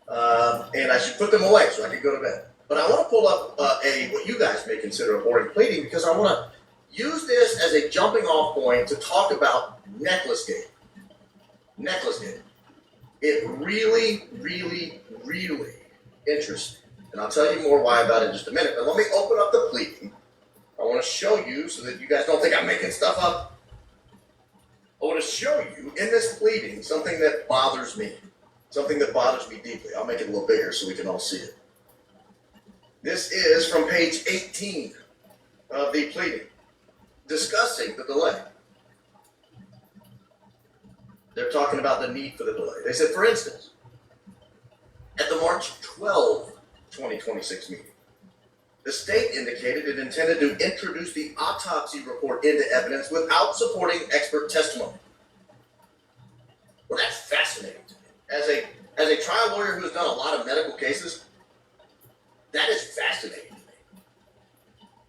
and I should put them away so I can go to bed. But I want to pull up what you guys may consider a boring pleading because I want to use this as a jumping off point to talk about necklace game. Necklace game. It really, really, really interests me. And I'll tell you more why about it in just a minute. But let me open up the pleading. I want to show you so that you guys don't think I'm making stuff up. I want to show you in this pleading something that bothers me. Something that bothers me deeply. I'll make it a little bigger so we can all see it. This is from page 18 of the pleading, discussing the delay. They're talking about the need for the delay. They said, for instance, at the March 12, 2026 meeting, the state indicated it intended to introduce the autopsy report into evidence without supporting expert testimony. Well, that's fascinating to me. As a trial lawyer who has done a lot of medical cases, that is fascinating to me.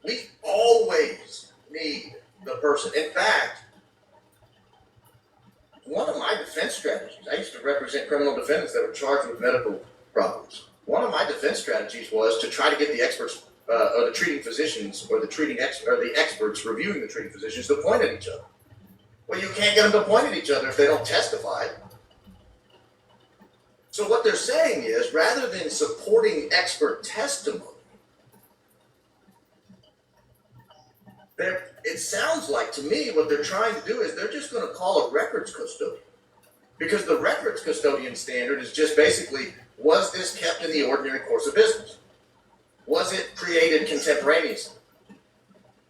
We always need the person. In fact, one of my defense strategies, I used to represent criminal defendants that were charged with medical problems. One of my defense strategies was to try to get the experts, or the treating physicians, or the experts reviewing the treating physicians to point at each other. Well, you can't get them to point at each other if they don't testify. So what they're saying is, rather than supporting expert testimony, it sounds like to me what they're trying to do is they're just going to call a records custodian. Because the records custodian standard is just basically, was this kept in the ordinary course of business? Was it created contemporaneously?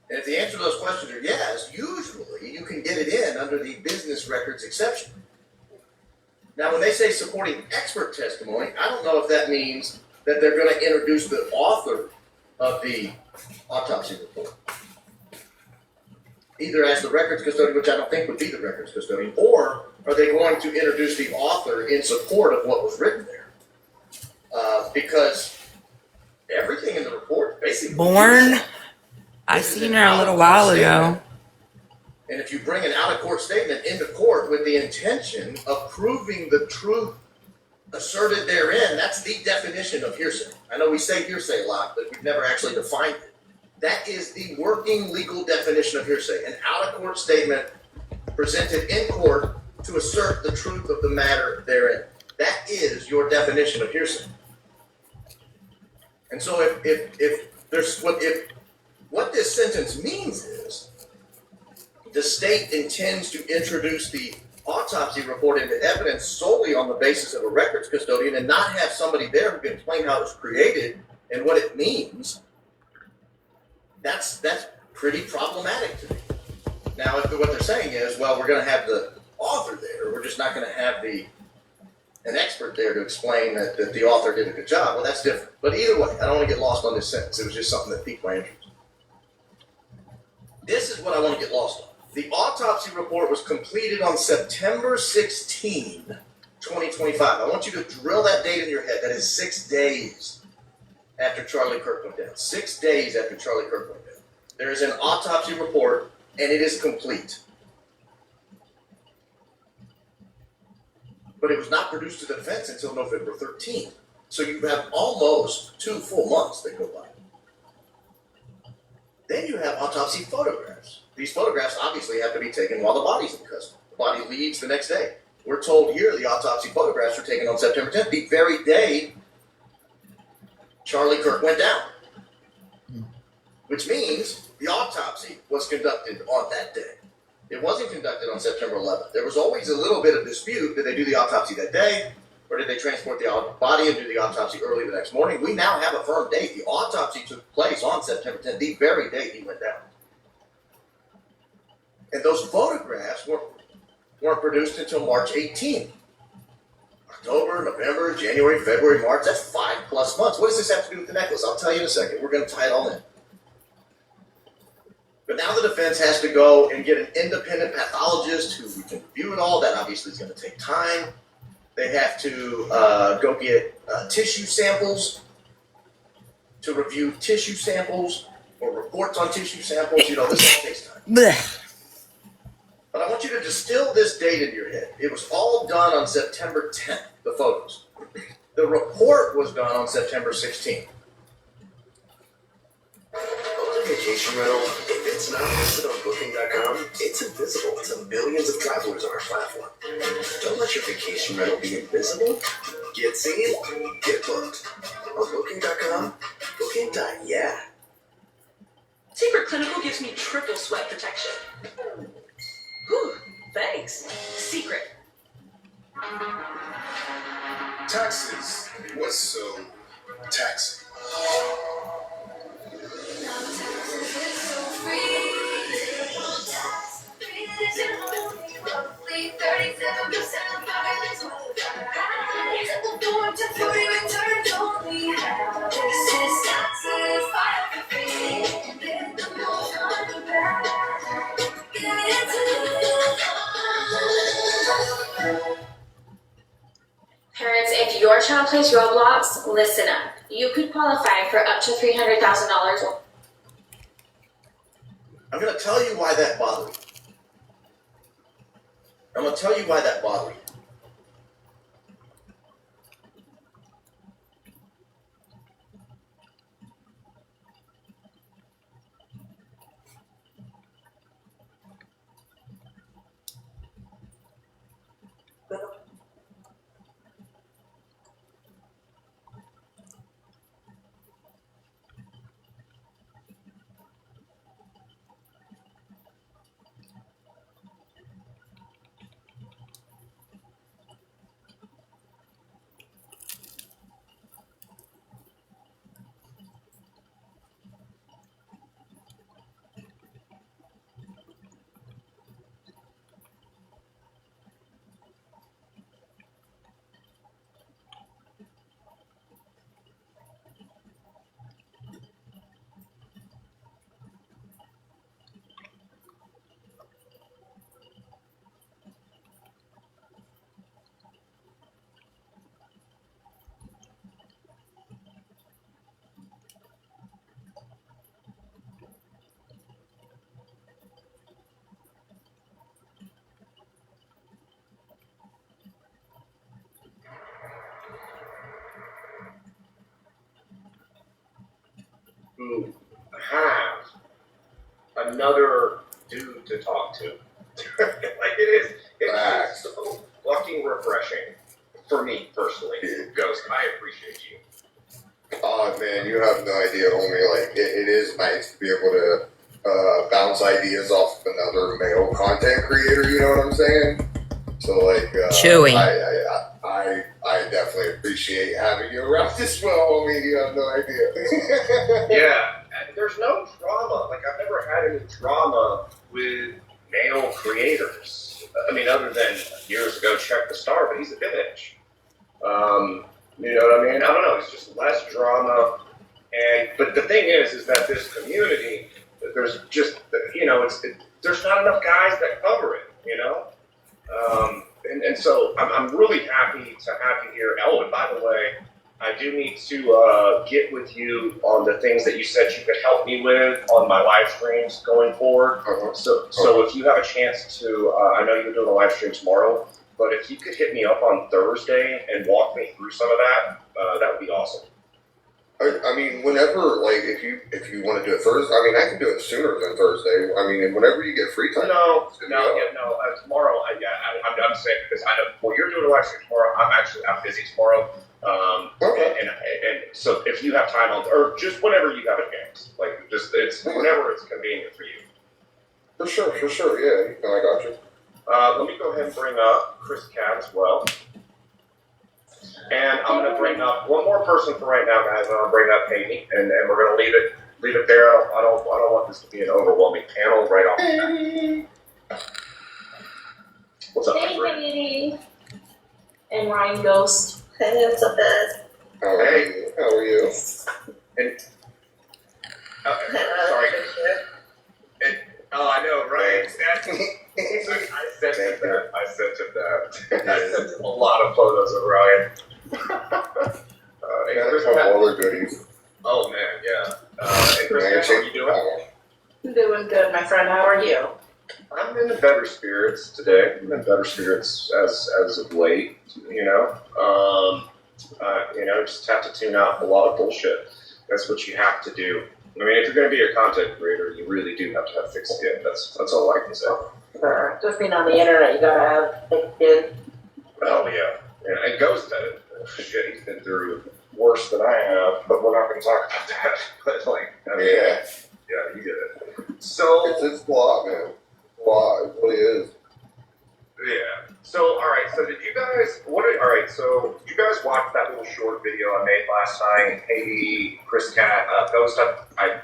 And if the answer to those questions are yes, usually you can get it in under the business records exception. Now, when they say supporting expert testimony, I don't know if that means that they're going to introduce the author of the autopsy report, either as the records custodian, which I don't think would be the records custodian, or are they going to introduce the author in support of what was written there? Because everything in the report basically...
Born? I seen her a little while ago.
And if you bring an out-of-court statement into court with the intention of proving the truth asserted therein, that's the definition of hearsay. I know we say hearsay a lot, but we've never actually defined it. That is the working legal definition of hearsay. An out-of-court statement presented in court to assert the truth of the matter therein. That is your definition of hearsay. And so if what this sentence means is the state intends to introduce the autopsy report into evidence solely on the basis of a records custodian and not have somebody there who can explain how it was created and what it means, that's pretty problematic to me. Now, if what they're saying is, well, we're going to have the author there, we're just not going to have an expert there to explain that the author did a good job, well, that's different. But either way, I don't want to get lost on this sentence. It was just something that piqued my interest. This is what I want to get lost on. The autopsy report was completed on September 16, 2025. I want you to drill that date in your head. That is 6 days after Charlie Kirk went down. 6 days after Charlie Kirk went down. There is an autopsy report, and it is complete. But it was not produced to the defense until November 13th. So you have almost 2 full months that go by. Then you have autopsy photographs. These photographs obviously have to be taken while the body's in custody. The body leaves the next day. We're told here the autopsy photographs were taken on September 10th, the very day Charlie Kirk went down. Which means the autopsy was conducted on that day. It wasn't conducted on September 11th. There was always a little bit of dispute. Did they do the autopsy that day? or did they transport the body and do the autopsy early the next morning? We now have a firm date. The autopsy took place on September 10th, the very day he went down. And those photographs weren't produced until March 18th. October, November, January, February, March, that's 5+ months. What does this have to do with the necklace? I'll tell you in a second. We're going to tie it all in. But now the defense has to go and get an independent pathologist who can review it all. That obviously is going to take time. They have to go get tissue samples to review tissue samples or reports on tissue samples. You know, this all takes time.
Blech.
But I want you to distill this date in your head. It was all done on September 10th, the photos. The report was done on September 16th.
On a vacation rental, if it's not listed on Booking.com, it's invisible to millions of travelers on our platform. Don't let your vacation rental be invisible. Get seen, get booked. On Booking.com, Booking.yeah.
Secret Clinical gives me triple sweat protection. Whew, thanks. Secret.
Taxes. What's so taxing?
Parents, if your child plays Roblox, listen up. You could qualify for up to $300,000.
I'm going to tell you why that bothered me. I'm going to tell you why that bothered me.
Who have another dude to talk to. Like it's so fucking refreshing for me personally. Ghost, I appreciate you.
Oh man, you have no idea, homie. Like it is nice to be able to bounce ideas off of another male content creator. You know what I'm saying? So like,
Chewy.
I definitely appreciate having you around this well, homie. You have no idea.
Yeah, there's no drama. Like I've never had any drama with male creators. I mean, other than years ago, Check the Star, but he's a bitch. You know what I mean? I don't know. It's just less drama. But the thing is that this community, there's just, you know, there's not enough guys that cover it, you know? And so I'm really happy to have you here. Oh, and by the way, I do need to get with you on the things that you said you could help me with on my live streams going forward. So if you have a chance to, I know you're doing a live stream tomorrow, but if you could hit me up on Thursday and walk me through some of that, that would be awesome.
I mean, whenever, like, if you want to do it Thursday, I mean, I can do it sooner than Thursday. I mean, whenever you get free time.
No. Tomorrow, I'm saying because I know, well, you're doing a live stream tomorrow. I'm busy tomorrow.
Okay.
And so if you have time or just whenever you have a chance, like, it's whenever it's convenient for you.
For sure, yeah. I got you.
Let me go ahead and bring up Chris Cat as well. And I'm gonna bring up one more person for right now, guys. I'm gonna bring up Katie, and we're gonna leave it there. I don't want this to be an overwhelming panel right off the bat. What's up,
Hey,
Brett?
Katie. And Ryan Ghost. Hey, what's up, guys?
Hey, how are you? And sorry. I know, right? I sent him that. I sent him a lot of photos of Ryan. Chris, all the goodies. Oh man, yeah. And Chris, how are you doing?
I'm doing good, my friend. How are you?
I'm in better spirits today. I'm in better spirits as of late. Just have to tune out a lot of bullshit. That's what you have to do. I mean, if you're going to be a content creator, you really do have to have thick skin. That's all I can say.
Sure. Just being on the internet, you gotta have thick skin.
Oh yeah, and Ghost had it. Shit, he's been through worse than I have, but we're not going to talk about that. But yeah, you get it. So it's a lot, man. A lot, it really is. Yeah. So all right. So did you guys? So you guys watched that little short video I made last night? Katie, Chris Cat, Ghost. I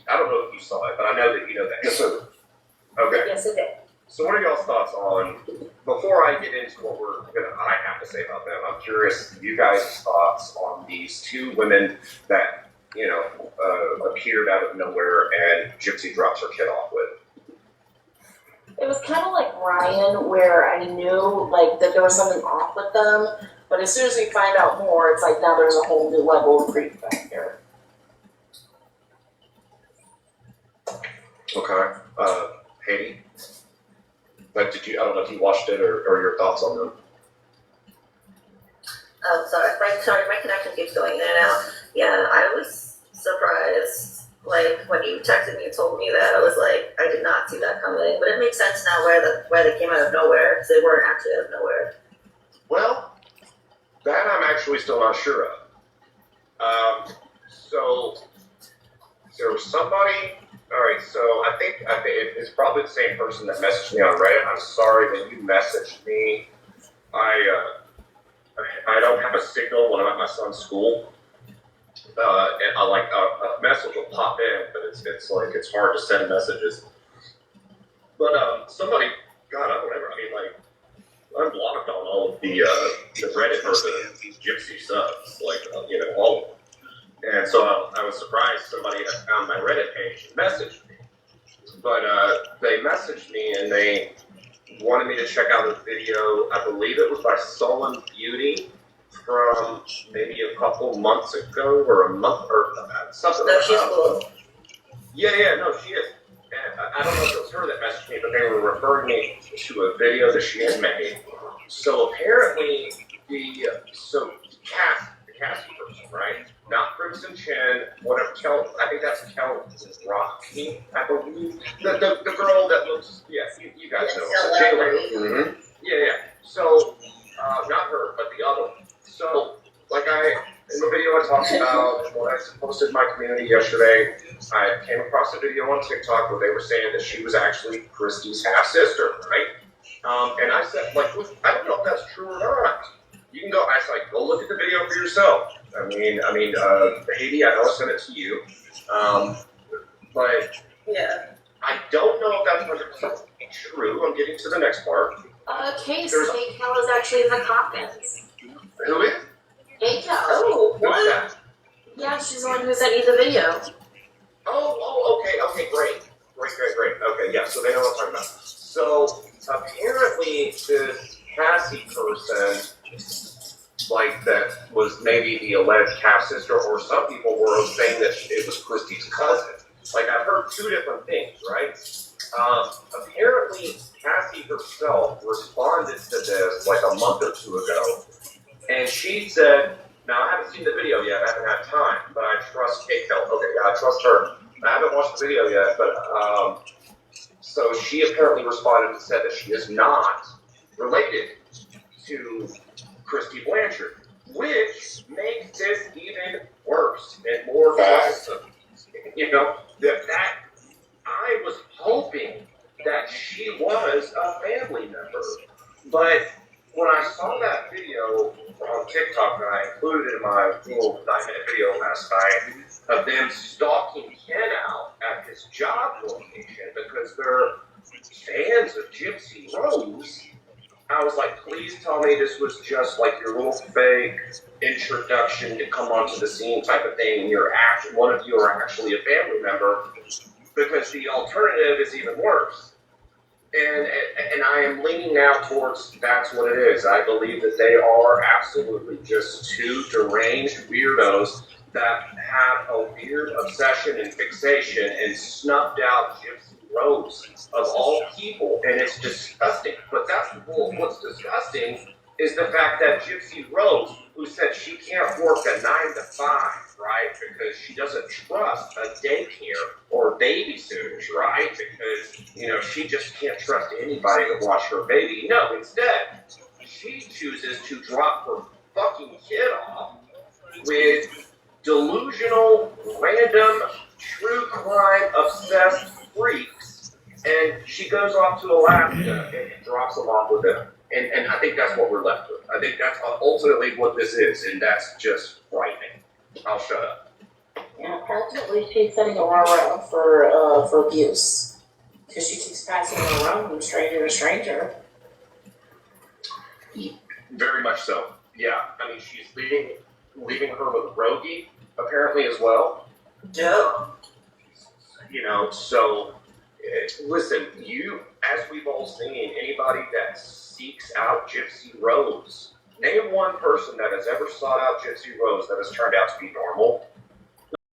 don't know if you saw it, but I know that you know that. Yes, sir. Okay.
Yes, it did.
So what are y'all's thoughts on, before I get into what I have to say about them, I'm curious you guys' thoughts on these two women that, appeared out of nowhere and Gypsy drops her kid off with.
It was kind of like Ryan, where I knew that there was something off with them, but as soon as we find out more, it's like now there's a whole new level of creep back here.
Okay. Haiti? I don't know if you watched it or your thoughts on them.
Oh, sorry, my connection keeps going in and out. Yeah, I was surprised. When you texted me and told me that, I was like, I did not see that coming. But it makes sense now why they came out of nowhere, because they weren't actually out of nowhere.
Well, that I'm actually still not sure of. So there was somebody. All right, so I think it's probably the same person that messaged me on Reddit. I'm sorry when you messaged me. I don't have a signal when I'm at my son's school. And a message will pop in, but it's hard to send messages. But somebody, God, whatever. I mean, I'm blocked on all of the Reddit or the Gypsy subs, all of them. And so I was surprised somebody had found my Reddit page and messaged me. But they messaged me and they wanted me to check out a video. I believe it was by Sullen Beauty from maybe a couple months ago or a month or something like that.
She's cool.
Yeah, no, she is. And I don't know if it was her that messaged me, but they were referring me to a video that she had made. So apparently the Cassie person, right? Not Crimson Chin, whatever. I think that's Rocky, I believe. The girl that looks, you guys know. Jayla. Mm-hmm. Yeah. So, not her, but the other one. So, in the video I talked about, when I posted my community yesterday, I came across a video on TikTok where they were saying that she was actually Christy's half-sister, right? And I said, I don't know if that's true or not. You can go, I was like, go look at the video for yourself. I mean, Haiti, I know I sent it to you. But
yeah,
I don't know if that's 100% true. I'm getting to the next part.
Case, Cal is actually in the comments.
Who is?
Cal.
Oh,
Who's
what?
that?
Yeah, she's the one who sent you the video.
Okay, great. Okay, yeah, so they know what I'm talking about. So, apparently, this Cassie person, that was maybe the alleged half-sister, or some people were saying that it was Christy's cousin. I've heard two different things, right? Apparently, Cassie herself responded to this, a month or two ago, and she said, now I haven't seen the video yet, I haven't had time, but I trust Kate Hill. Okay, yeah, I trust her. I haven't watched the video yet, but, so she apparently responded and said that she is not related to Christy Blanchard, which makes this even worse and more bothersome. That I was hoping that she was a family member, but when I saw that video on TikTok, and I included it in my little 9-minute video last night of them stalking Ken out at his job location because they're fans of Gypsy Rose. I was like, please tell me this was just like your little fake introduction to come onto the scene type of thing, and one of you are actually a family member, because the alternative is even worse. And I am leaning now towards that's what it is. I believe that they are absolutely just two deranged weirdos that have a weird obsession and fixation and snuffed out Gypsy Rose of all people, and it's disgusting. But what's disgusting is the fact that Gypsy Rose, who said she can't work a 9 to 5, right, because she doesn't trust a daycare or babysitters, right, because, she just can't trust anybody to watch her baby. No, instead, she chooses to drop her fucking kid off with delusional, random, true crime obsessed freaks, and she goes off to Alaska and drops them off with them. And I think that's what we're left with. I think that's ultimately what this is, and that's just frightening. I'll shut up.
Yeah, ultimately she's setting Aurora up for abuse, because she keeps passing her around from stranger to stranger.
Very much so. Yeah, I mean, she's leaving her with Rogie, apparently, as well.
Yeah.
So, listen, as we've all seen, anybody that seeks out Gypsy Rose, name one person that has ever sought out Gypsy Rose that has turned out to be normal.